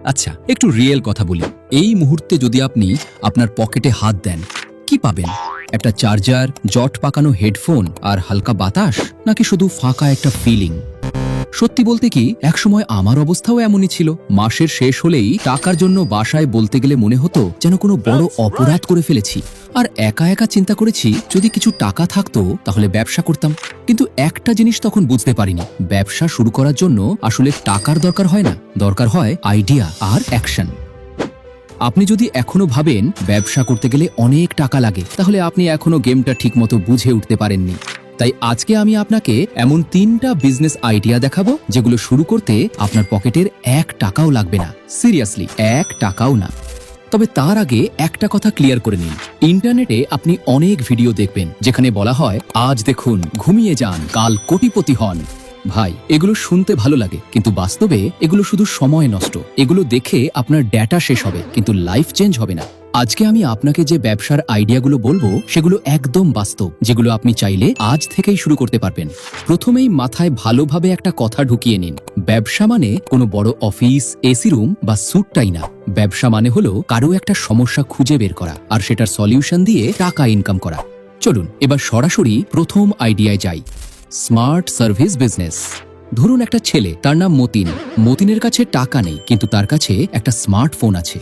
আচ্ছা, একটু রিয়েল কথা বলি। এই মুহূর্তে যদি আপনি আপনার পকেটে হাত দেন, কি পাবেন? একটা চার্জার, জট পাকানো হেডফোন আর হালকা বাতাস, নাকি শুধু ফাঁকা একটা ফিলিং? সত্যি বলতে কি, একসময় আমার অবস্থাও এমনই ছিল। মাসের শেষ হলেই টাকার জন্য বাসায় বলতে গেলে মনে হতো যেন কোনো বড় অপরাধ করে ফেলেছি। আর একা একা চিন্তা করেছি, যদি কিছু টাকা থাকতো তাহলে ব্যবসা করতাম। কিন্তু একটা জিনিস তখন বুঝতে পারিনি, ব্যবসা শুরু করার জন্য আসলে টাকার দরকার হয় না, দরকার হয় আইডিয়া আর অ্যাকশন। আপনি যদি এখনো ভাবেন ব্যবসা করতে গেলে অনেক টাকা লাগে, তাহলে আপনি এখনো গেমটা ঠিকমতো বুঝে উঠতে পারেননি। তাই আজকে আমি আপনাকে এমন 3টা বিজনেস আইডিয়া দেখাবো যেগুলো শুরু করতে আপনার পকেটের 1 টাকাও লাগবে না। সিরিয়াসলি, 1 টাকাও না। তবে তার আগে একটা কথা ক্লিয়ার করে নিন। ইন্টারনেটে আপনি অনেক ভিডিও দেখবেন যেখানে বলা হয়, আজ দেখুন, ঘুমিয়ে যান, কাল কোটিপতি হন। ভাই, এগুলো শুনতে ভালো লাগে, কিন্তু বাস্তবে এগুলো শুধু সময় নষ্ট। এগুলো দেখে আপনার ডেটা শেষ হবে, কিন্তু লাইফ চেঞ্জ হবে না। আজকে আমি আপনাকে যে ব্যবসার আইডিয়াগুলো বলবো সেগুলো একদম বাস্তব, যেগুলো আপনি চাইলে আজ থেকেই শুরু করতে পারবেন। প্রথমেই মাথায় ভালোভাবে একটা কথা ঢুকিয়ে নিন, ব্যবসা মানে কোনো বড় অফিস, এসি রুম বা স্যুটটাই না। ব্যবসা মানে হলো কারো একটা সমস্যা খুঁজে বের করা আর সেটার সলিউশন দিয়ে টাকা ইনকাম করা। চলুন এবার সরাসরি প্রথম আইডিয়ায় যাই, স্মার্ট সার্ভিস বিজনেস। ধরুন একটা ছেলে, তার নাম মতিন। মতিনের কাছে টাকা নেই, কিন্তু তার কাছে একটা স্মার্টফোন আছে।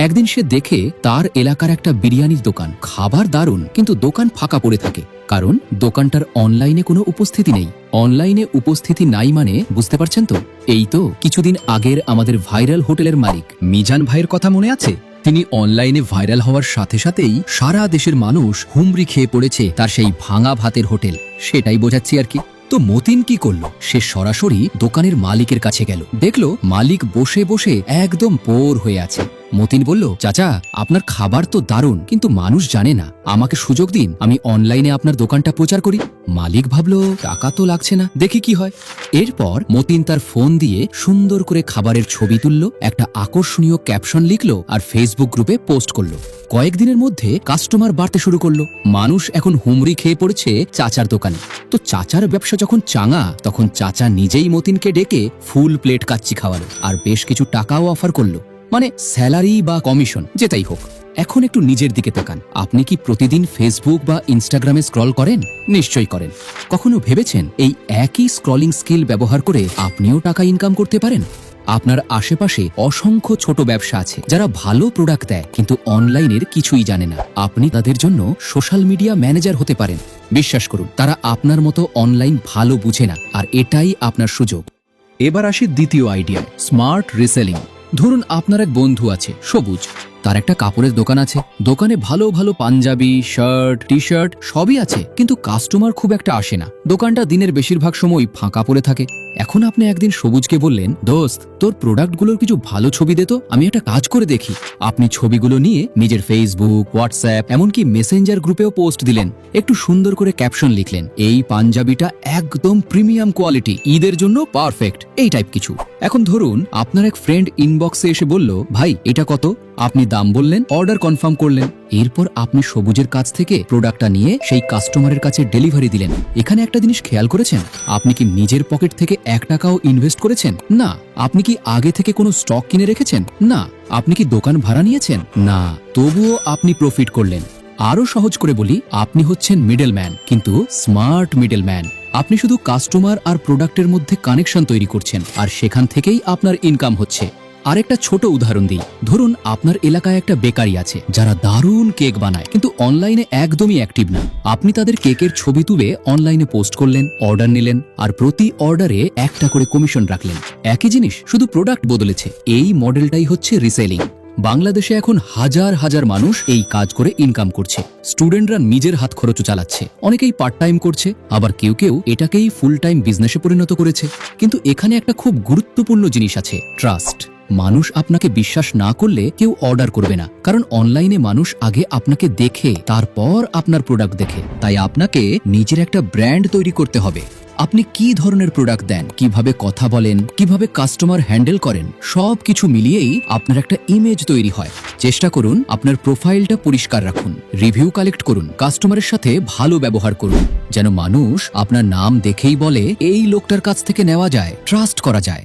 একদিন সে দেখে তার এলাকার একটা বিরিয়ানির দোকান, খাবার দারুণ, কিন্তু দোকান ফাঁকা পড়ে থাকে, কারণ দোকানটার অনলাইনে কোনো উপস্থিতি নেই। অনলাইনে উপস্থিতি নাই মানে বুঝতে পারছেন তো? এই তো কিছুদিন আগের আমাদের ভাইরাল হোটেলের মালিক মিজান ভাইয়ের কথা মনে আছে? তিনি অনলাইনে ভাইরাল হওয়ার সাথে সাথেই সারা দেশের মানুষ হুমড়ি খেয়ে পড়েছে তার সেই ভাঙা ভাতের হোটেল। সেটাই বোঝাচ্ছি আর কি। তো মতিন কি করলো? সে সরাসরি দোকানের মালিকের কাছে গেল। দেখলো মালিক বসে বসে একদম বোর হয়ে আছে। মতিন বলল, চাচা, আপনার খাবার তো দারুণ, কিন্তু মানুষ জানে না। আমাকে সুযোগ দিন, আমি অনলাইনে আপনার দোকানটা প্রচার করি। মালিক ভাবলো, টাকা তো লাগছে না, দেখি কি হয়। এরপর মতিন তার ফোন দিয়ে সুন্দর করে খাবারের ছবি তুললো, একটা আকর্ষণীয় ক্যাপশন লিখলো আর ফেসবুক গ্রুপে পোস্ট করলো। কয়েকদিনের মধ্যে কাস্টমার বাড়তে শুরু করলো। মানুষ এখন হুমড়ি খেয়ে পড়েছে চাচার দোকানে। তো চাচার ব্যবসা যখন চাঙা, তখন চাচা নিজেই মতিনকে ডেকে ফুল প্লেট কাচ্চি খাওয়ালো আর বেশ কিছু টাকাও অফার করলো, মানে স্যালারি বা কমিশন যেটাই হোক। এখন একটু নিজের দিকে তাকান। আপনি কি প্রতিদিন ফেসবুক বা ইনস্টাগ্রামে স্ক্রল করেন? নিশ্চয়ই করেন। কখনো ভেবেছেন এই একই স্ক্রলিং স্কিল ব্যবহার করে আপনিও টাকা ইনকাম করতে পারেন? আপনার আশেপাশে অসংখ্য ছোট ব্যবসা আছে যারা ভালো প্রোডাক্ট দেয়, কিন্তু অনলাইনের কিছুই জানে না। আপনি তাদের জন্য সোশ্যাল মিডিয়া ম্যানেজার হতে পারেন। বিশ্বাস করুন, তারা আপনার মতো অনলাইন ভালো বুঝে না, আর এটাই আপনার সুযোগ। এবার আসি দ্বিতীয় আইডিয়া, স্মার্ট রিসেলিং। ধরুন আপনার এক বন্ধু আছে, সবুজ। তার একটা কাপড়ের দোকান আছে। দোকানে ভালো ভালো পাঞ্জাবি, শার্ট, টি শার্ট সবই আছে, কিন্তু কাস্টমার খুব একটা আসে না। দোকানটা দিনের বেশিরভাগ সময় ফাঁকা পড়ে থাকে। এখন আপনি একদিন সবুজকে বললেন, দোস্ত, তোর প্রোডাক্টগুলোর কিছু ভালো ছবি দে তো, আমি একটা কাজ করে দেখি। আপনি ছবিগুলো নিয়ে নিজের ফেসবুক, হোয়াটসঅ্যাপ, এমনকি মেসেঞ্জার গ্রুপেও পোস্ট দিলেন। একটু সুন্দর করে ক্যাপশন লিখলেন, এই পাঞ্জাবিটা একদম প্রিমিয়াম কোয়ালিটি, ঈদের জন্য পারফেক্ট, এই টাইপ কিছু। এখন ধরুন আপনার এক ফ্রেন্ড ইনবক্সে এসে বলল, ভাই এটা কত? আপনি দাম বললেন, অর্ডার কনফার্ম করলেন। এরপর আপনি সবুজের কাছ থেকে প্রোডাক্টটা নিয়ে সেই কাস্টমারের কাছে ডেলিভারি দিলেন। এখানে একটা জিনিস খেয়াল করেছেন? আপনি কি নিজের পকেট থেকে 1 টাকাও ইনভেস্ট করেছেন? না। আপনি কি আগে থেকে কোনো স্টক কিনে রেখেছেন? না। আপনি কি দোকান ভাড়া নিয়েছেন? না। তবুও আপনি প্রফিট করলেন। আরো সহজ করে বলি, আপনি হচ্ছেন মিডলম্যান, কিন্তু স্মার্ট মিডলম্যান। আপনি শুধু কাস্টমার আর প্রোডাক্টের মধ্যে কানেকশন তৈরি করছেন, আর সেখান থেকেই আপনার ইনকাম হচ্ছে। আরেকটা ছোট উদাহরণ দিই। ধরুন আপনার এলাকায় একটা বেকারি আছে যারা দারুণ কেক বানায়, কিন্তু অনলাইনে একদমই অ্যাক্টিভ না। আপনি তাদের কেকের ছবি তুলে অনলাইনে পোস্ট করলেন, অর্ডার নিলেন, আর প্রতি অর্ডারে 1টা করে কমিশন রাখলেন। একই জিনিস, শুধু প্রোডাক্ট বদলেছে। এই মডেলটাই হচ্ছে রিসেলিং। বাংলাদেশে এখন হাজার হাজার মানুষ এই কাজ করে ইনকাম করছে। স্টুডেন্টরা নিজের হাত খরচও চালাচ্ছে, অনেকেই পার্ট টাইম করছে, আবার কেউ কেউ এটাকেই ফুল টাইম বিজনেসে পরিণত করেছে। কিন্তু এখানে একটা খুব গুরুত্বপূর্ণ জিনিস আছে, ট্রাস্ট। মানুষ আপনাকে বিশ্বাস না করলে কেউ অর্ডার করবে না, কারণ অনলাইনে মানুষ আগে আপনাকে দেখে তারপর আপনার প্রোডাক্ট দেখে। তাই আপনাকে নিজের একটা ব্র্যান্ড তৈরি করতে হবে। আপনি কি ধরনের প্রোডাক্ট দেন, কিভাবে কথা বলেন, কিভাবে কাস্টমার হ্যান্ডেল করেন, সবকিছু মিলিয়েই আপনার একটা ইমেজ তৈরি হয়। চেষ্টা করুন আপনার প্রোফাইলটা পরিষ্কার রাখুন, রিভিউ কালেক্ট করুন, কাস্টমারের সাথে ভালো ব্যবহার করুন, যেন মানুষ আপনার নাম দেখেই বলে, এই লোকটার কাছ থেকে নেওয়া যায়, ট্রাস্ট করা যায়।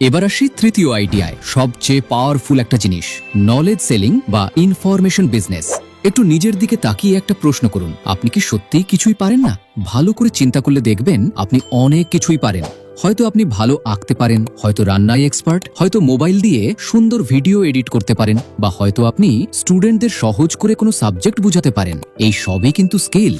এবার আসি তৃতীয় আইডিয়ায়, সবচেয়ে পাওয়ারফুল একটা জিনিস, নলেজ সেলিং বা ইনফরমেশন বিজনেস। একটু নিজের দিকে তাকিয়ে একটা প্রশ্ন করুন, আপনি কি সত্যিই কিছুই পারেন না? ভালো করে চিন্তা করলে দেখবেন আপনি অনেক কিছুই পারেন। হয়তো আপনি ভালো আঁকতে পারেন, হয়তো রান্নায় এক্সপার্ট, হয়তো মোবাইল দিয়ে সুন্দর ভিডিও এডিট করতে পারেন, বা হয়তো আপনি স্টুডেন্টদের সহজ করে কোনো সাবজেক্ট বুঝাতে পারেন। এই সবই কিন্তু স্কিল।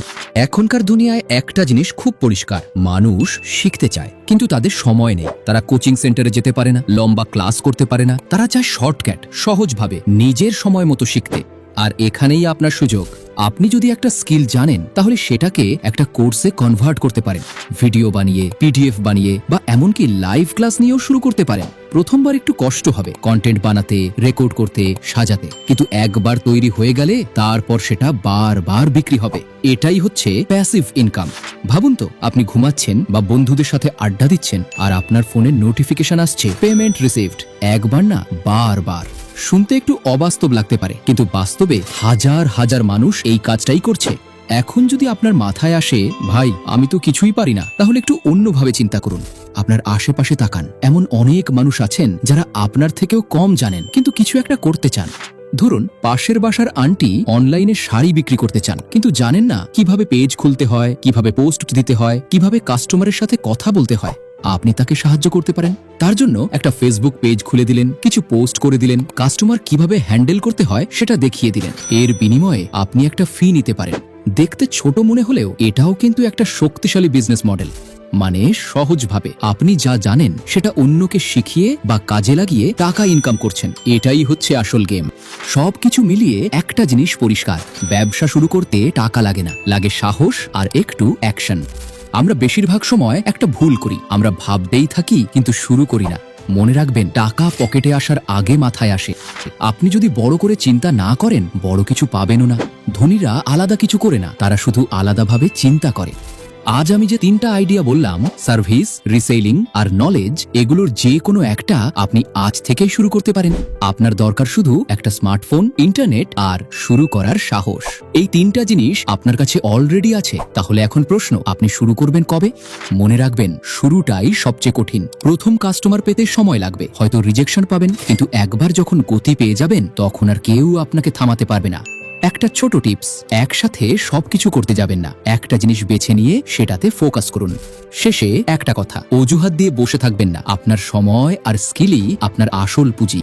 এখনকার দুনিয়ায় একটা জিনিস খুব পরিষ্কার, মানুষ শিখতে চায় কিন্তু তাদের সময় নেই। তারা কোচিং সেন্টারে যেতে পারে না, লম্বা ক্লাস করতে পারে না, তারা চায় শর্টকাট, সহজভাবে নিজের সময় মতো শিখতে। আর এখানেই আপনার সুযোগ। আপনি যদি একটা স্কিল জানেন তাহলে সেটাকে একটা কোর্সে কনভার্ট করতে পারেন, ভিডিও বানিয়ে, পিডিএফ বানিয়ে, বা এমনকি লাইভ ক্লাস নিয়েও শুরু করতে পারেন। প্রথমবার একটু কষ্ট হবে কন্টেন্ট বানাতে, রেকর্ড করতে, সাজাতে, কিন্তু একবার তৈরি হয়ে গেলে তারপর সেটা বারবার বিক্রি হবে। এটাই হচ্ছে প্যাসিভ ইনকাম। ভাবুন তো, আপনি ঘুমাচ্ছেন বা বন্ধুদের সাথে আড্ডা দিচ্ছেন আর আপনার ফোনে নোটিফিকেশন আসছে, পেমেন্ট রিসিভড। একবার না, বারবার। শুনতে একটু অবাস্তব লাগতে পারে, কিন্তু বাস্তবে হাজার হাজার মানুষ এই কাজটাই করছে। এখন যদি আপনার মাথায় আসে, ভাই আমি তো কিছুই পারি না, তাহলে একটু অন্যভাবে চিন্তা করুন। আপনার আশেপাশে তাকান, এমন অনেক মানুষ আছেন যারা আপনার থেকেও কম জানেন কিন্তু কিছু একটা করতে চান। ধরুন, পাশের বাসার আন্টি অনলাইনে শাড়ি বিক্রি করতে চান, কিন্তু জানেন না কিভাবে পেজ খুলতে হয়, কিভাবে পোস্ট দিতে হয়, কিভাবে কাস্টমারের সাথে কথা বলতে হয়। আপনি তাকে সাহায্য করতে পারেন। তার জন্য একটা ফেসবুক পেজ খুলে দিলেন, কিছু পোস্ট করে দিলেন, কাস্টমার কিভাবে হ্যান্ডেল করতে হয় সেটা দেখিয়ে দিলেন। এর বিনিময়ে আপনি একটা ফি নিতে পারেন। দেখতে ছোট মনে হলেও এটাও কিন্তু একটা শক্তিশালী বিজনেস মডেল। মানে সহজভাবে আপনি যা জানেন সেটা অন্যকে শিখিয়ে বা কাজে লাগিয়ে টাকা ইনকাম করছেন। এটাই হচ্ছে আসল গেম। সবকিছু মিলিয়ে একটা জিনিস পরিষ্কার, ব্যবসা শুরু করতে টাকা লাগে না, লাগে সাহস আর একটু অ্যাকশন। আমরা বেশিরভাগ সময় একটা ভুল করি, আমরা ভাবতেই থাকি কিন্তু শুরু করি না। মনে রাখবেন, টাকা পকেটে আসার আগে মাথায় আসে। আপনি যদি বড় করে চিন্তা না করেন, বড় কিছু পাবেনও না। ধনীরা আলাদা কিছু করে না, তারা শুধু আলাদাভাবে চিন্তা করে। আজ আমি যে তিনটা আইডিয়া বললাম, সার্ভিস, রিসেলিং আর নলেজ, এগুলোর যে কোনো একটা আপনি আজ থেকেই শুরু করতে পারেন। আপনার দরকার শুধু একটা স্মার্টফোন, ইন্টারনেট আর শুরু করার সাহস। এই তিনটা জিনিস আপনার কাছে অলরেডি আছে। তাহলে এখন প্রশ্ন, আপনি শুরু করবেন কবে? মনে রাখবেন, শুরুটাই সবচেয়ে কঠিন। প্রথম কাস্টমার পেতে সময় লাগবে, হয়তো রিজেকশন পাবেন, কিন্তু একবার যখন গতি পেয়ে যাবেন তখন আর কেউ আপনাকে থামাতে পারবে না। একটা ছোট টিপস, একসাথে সবকিছু করতে যাবেন না, একটা জিনিস বেছে নিয়ে সেটাতে ফোকাস করুন। শেষে একটা কথা, অজুহাত দিয়ে বসে থাকবেন না। আপনার সময় আর স্কিলই আপনার আসল পুঁজি।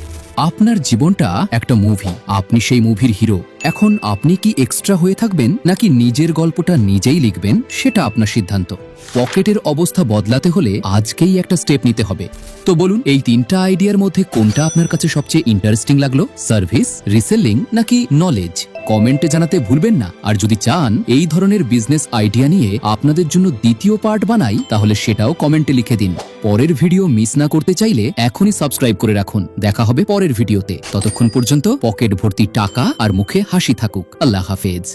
আপনার জীবনটা একটা মুভি, আপনি সেই মুভির হিরো। এখন আপনি কি এক্সট্রা হয়ে থাকবেন নাকি নিজের গল্পটা নিজেই লিখবেন, সেটা আপনার সিদ্ধান্ত। পকেটের অবস্থা বদলাতে হলে আজকেই একটা স্টেপ নিতে হবে। তো বলুন, এই তিনটা আইডিয়ার মধ্যে কোনটা আপনার কাছে সবচেয়ে ইন্টারেস্টিং লাগলো? সার্ভিস, রিসেলিং নাকি নলেজ? কমেন্টে জানাতে ভুলবেন না। আর যদি চান এই ধরনের বিজনেস আইডিয়া নিয়ে আপনাদের জন্য দ্বিতীয় পার্ট বানাই, তাহলে সেটাও কমেন্টে লিখে দিন। পরের ভিডিও মিস না করতে চাইলে এখনই সাবস্ক্রাইব করে রাখুন। দেখা হবে পরের ভিডিওতে। ততক্ষণ পর্যন্ত পকেট ভর্তি টাকা আর মুখে হাসি থাকুক। আল্লাহ হাফেজ।